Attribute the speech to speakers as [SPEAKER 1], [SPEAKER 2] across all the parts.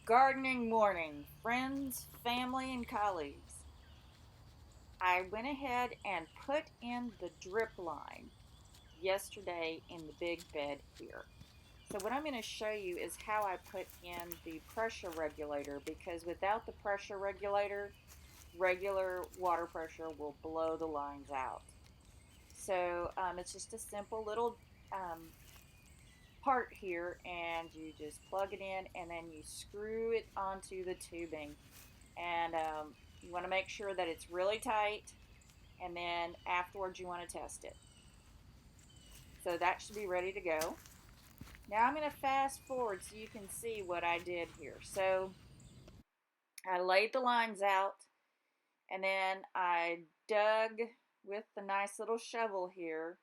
[SPEAKER 1] Gardening morning, friends, family, and colleagues. I went ahead and put in the drip line yesterday in the big bed here. So what I'm going to show you is how I put in the pressure regulator, because without the pressure regulator, regular water pressure will blow the lines out. So it's just a simple little um, part here, and you just plug it in and then you screw it onto the tubing. And you want to make sure that it's really tight, and then afterwards you want to test it. So that should be ready to go. Now I'm going to fast forward so you can see what I did here. So I laid the lines out, and then I dug with the nice little shovel here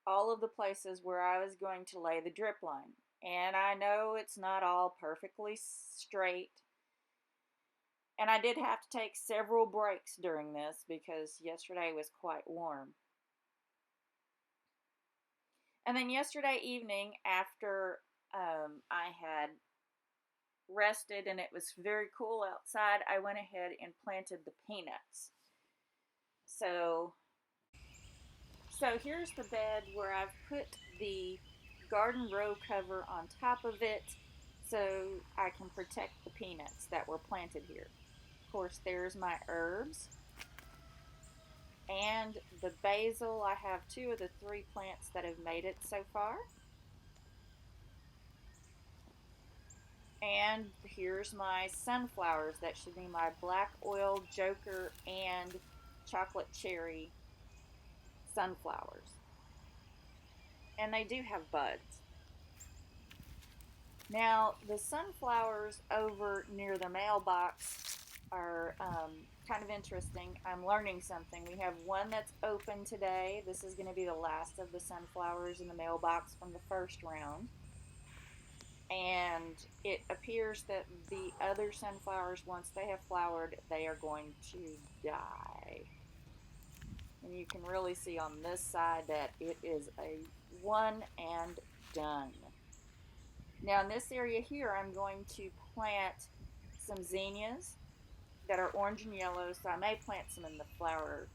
[SPEAKER 1] all of the places where I was going to lay the drip line. And I know it's not all perfectly straight, and I did have to take several breaks during this because yesterday was quite warm. And then yesterday evening, after I had rested and it was very cool outside, I went ahead and planted the peanuts. So, so here's the bed where I've put the garden row cover on top of it so I can protect the peanuts that were planted here. Of course, there's my herbs and the basil. I have two of the three plants that have made it so far. And here's my sunflowers. That should be my black oil joker and chocolate cherry sunflowers. And they do have buds. Now, the sunflowers over near the mailbox are kind of interesting. I'm learning something. We have one that's open today. This is going to be the last of the sunflowers in the mailbox from the first round. And it appears that the other sunflowers, once they have flowered, they are going to die. And you can really see on this side that it is a one and done. Now in this area here, I'm going to plant some zinnias that are orange and yellow, so I may plant some in the flower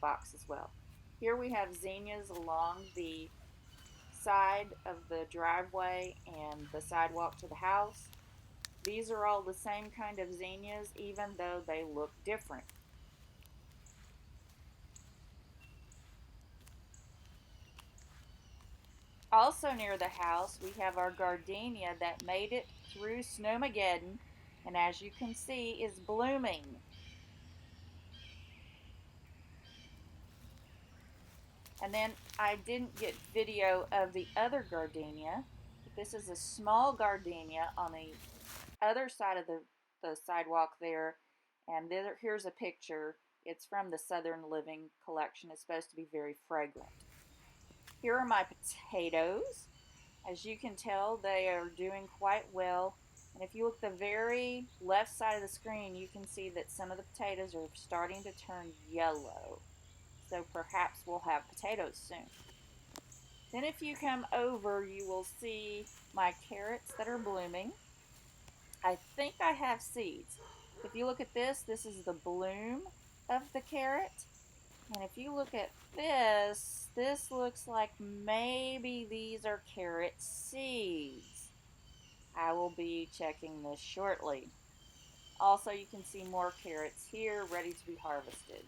[SPEAKER 1] box as well. Here we have zinnias along the side of the driveway and the sidewalk to the house. These are all the same kind of zinnias, even though they look different. Also near the house, we have our gardenia that made it through Snowmageddon, and as you can see, is blooming. And then I didn't get video of the other gardenia, but this is a small gardenia on the other side of the sidewalk there. And here's a picture. It's from the Southern Living collection. It's supposed to be very fragrant. Here are my potatoes. As you can tell, they are doing quite well. And if you look at the very left side of the screen, you can see that some of the potatoes are starting to turn yellow. So perhaps we'll have potatoes soon. Then if you come over, you will see my carrots that are blooming. I think I have seeds. If you look at this, this is the bloom of the carrot. And if you look at this, this looks like maybe these are carrot seeds. I will be checking this shortly. Also, you can see more carrots here ready to be harvested.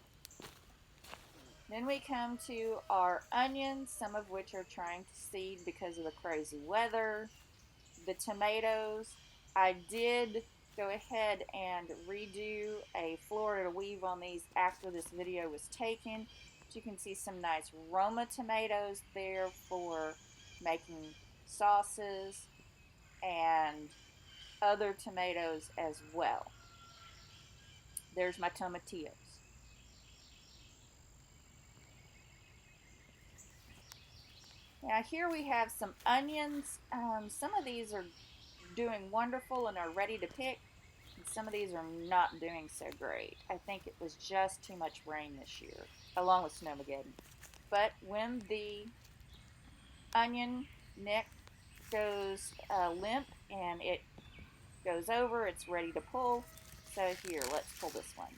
[SPEAKER 1] Then we come to our onions, some of which are trying to seed because of the crazy weather. The tomatoes, I did go ahead and redo a Florida weave on these after this video was taken. But you can see some nice Roma tomatoes there for making sauces and other tomatoes as well. There's my tomatillos. Now here we have some onions. Some of these are doing wonderful and are ready to pick. And some of these are not doing so great. I think it was just too much rain this year, along with Snowmageddon. But when the onion neck goes limp and it goes over, it's ready to pull. So here, let's pull this one.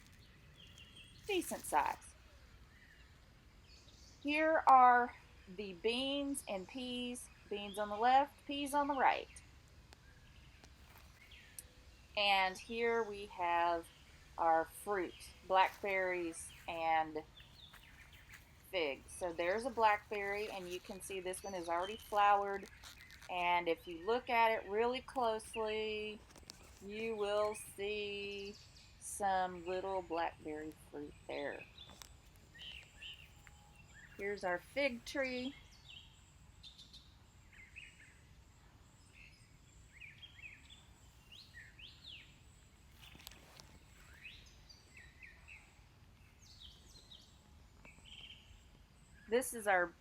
[SPEAKER 1] Decent size. Here are the beans and peas. Beans on the left, peas on the right. And here we have our fruit, blackberries and figs. So there's a blackberry, and you can see this one is already flowered. And if you look at it really closely, you will see some little blackberry fruit there. Here's our fig tree. This is our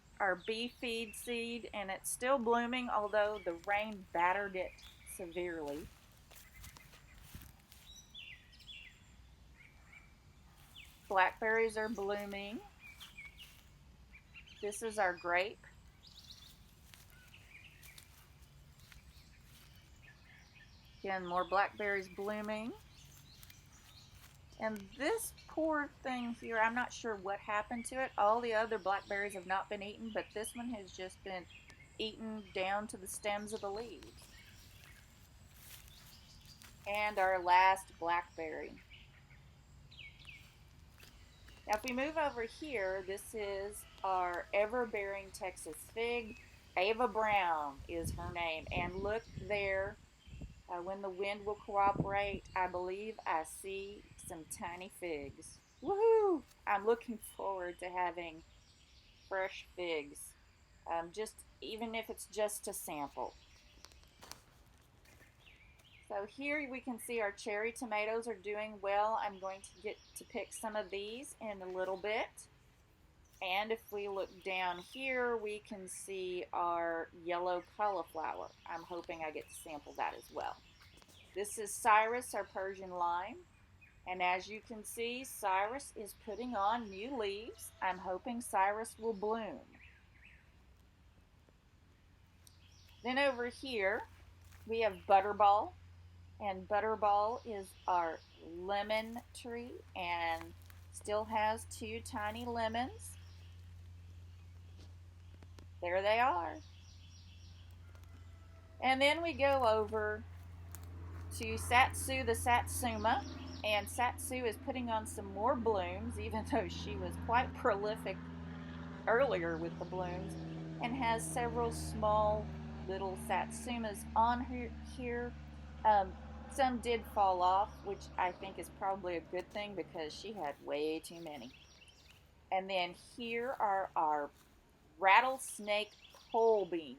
[SPEAKER 1] bee feed seed, and it's still blooming, although the rain battered it severely. Blackberries are blooming. This is our grape. Again, more blackberries blooming. And this poor thing here, I'm not sure what happened to it. All the other blackberries have not been eaten, but this one has just been eaten down to the stems of the leaves. And our last blackberry. Now if we move over here, this is our ever-bearing Texas fig. Ava Brown is her name. And look there, when the wind will cooperate, I believe I see some tiny figs. Woohoo! I'm looking forward to having fresh figs. Just even if it's just a sample. So here we can see our cherry tomatoes are doing well. I'm going to get to pick some of these in a little bit. And if we look down here, we can see our yellow cauliflower. I'm hoping I get to sample that as well. This is Cyrus, our Persian lime. And as you can see, Cyrus is putting on new leaves. I'm hoping Cyrus will bloom. Then over here, we have Butterball. And Butterball is our lemon tree and still has 2 tiny lemons. There they are. And then we go over to Satsu the Satsuma. And Satsu is putting on some more blooms, even though she was quite prolific earlier with the blooms, and has several small little Satsumas on here. Some did fall off, which I think is probably a good thing because she had way too many. And then here are our rattlesnake pole beans.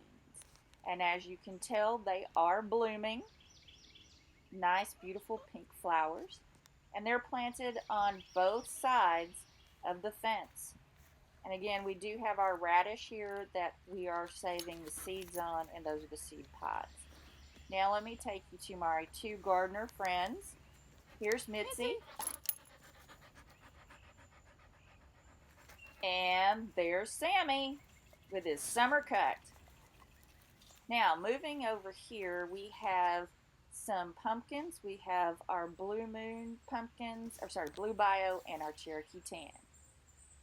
[SPEAKER 1] And as you can tell, they are blooming. Nice, beautiful pink flowers. And they're planted on both sides of the fence. And again, we do have our radish here that we are saving the seeds on, and those are the seed pods. Now let me take you to my 2 gardener friends. Here's Mitzi. And there's Sammy with his summer cut. Now, moving over here, we have some pumpkins. We have our Blue Moon pumpkins, Blue Bio, and our Cherokee Tan.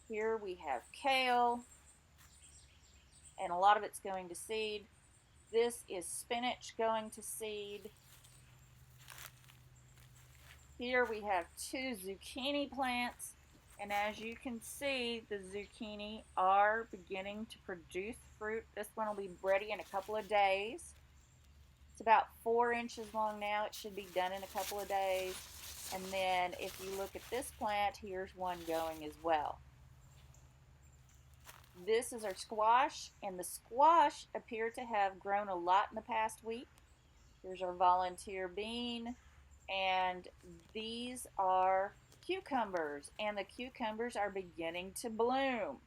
[SPEAKER 1] Here we have kale, and a lot of it's going to seed. This is spinach going to seed. Here we have 2 zucchini plants, and as you can see, the zucchini are beginning to produce fruit. This one will be ready in a couple of days. It's about 4 inches long now. It should be done in a couple of days. And then if you look at this plant, here's one going as well. This is our squash, and the squash appear to have grown a lot in the past week. Here's our volunteer bean, and these are cucumbers, and the cucumbers are beginning to bloom.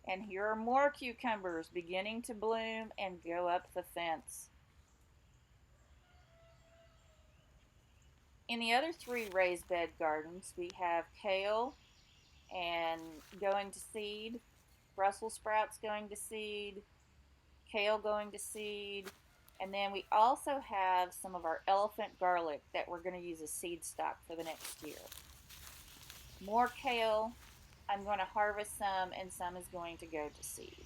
[SPEAKER 1] And here are more cucumbers beginning to bloom and go up the fence. In the other 3 raised bed gardens, we have kale and going to seed, Brussels sprouts going to seed, kale going to seed, And then we also have some of our elephant garlic that we're going to use as seed stock for the next year. More kale. I'm going to harvest some, and some is going to go to seed.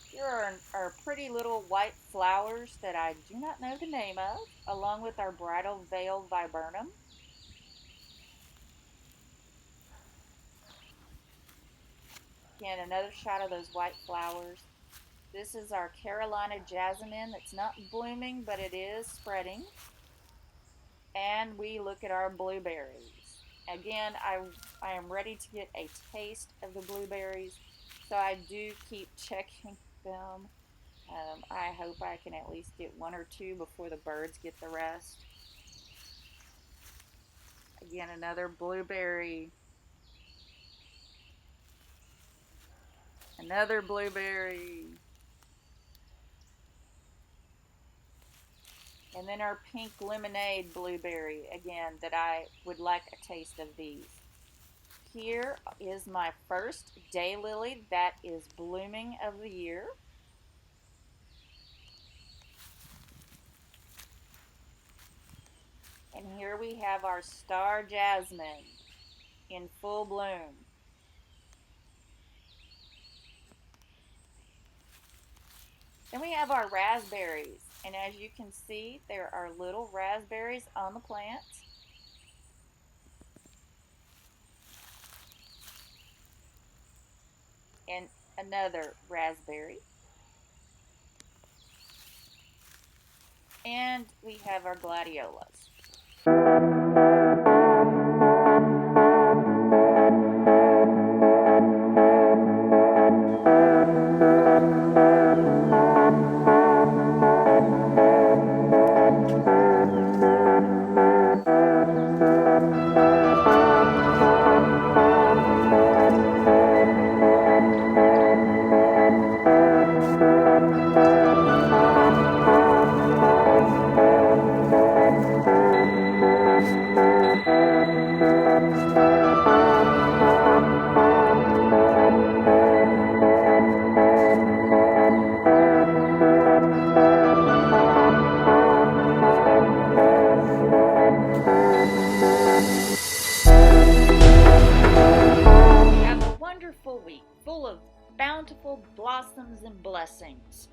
[SPEAKER 1] Here are our pretty little white flowers that I do not know the name of, along with our bridal veil viburnum. Again, another shot of those white flowers. This is our Carolina jasmine that's not blooming, but it is spreading. And we look at our blueberries. Again, I am ready to get a taste of the blueberries, so I do keep checking them. I hope I can at least get one or two before the birds get the rest. Again, another blueberry. Another blueberry. And then our pink lemonade blueberry, again, that I would like a taste of these. Here is my first daylily that is blooming of the year. And here we have our star jasmine in full bloom. Then we have our raspberries. And as you can see, there are little raspberries on the plant. And another raspberry. And we have our gladiolas. Have a wonderful week full of bountiful blossoms and blessings.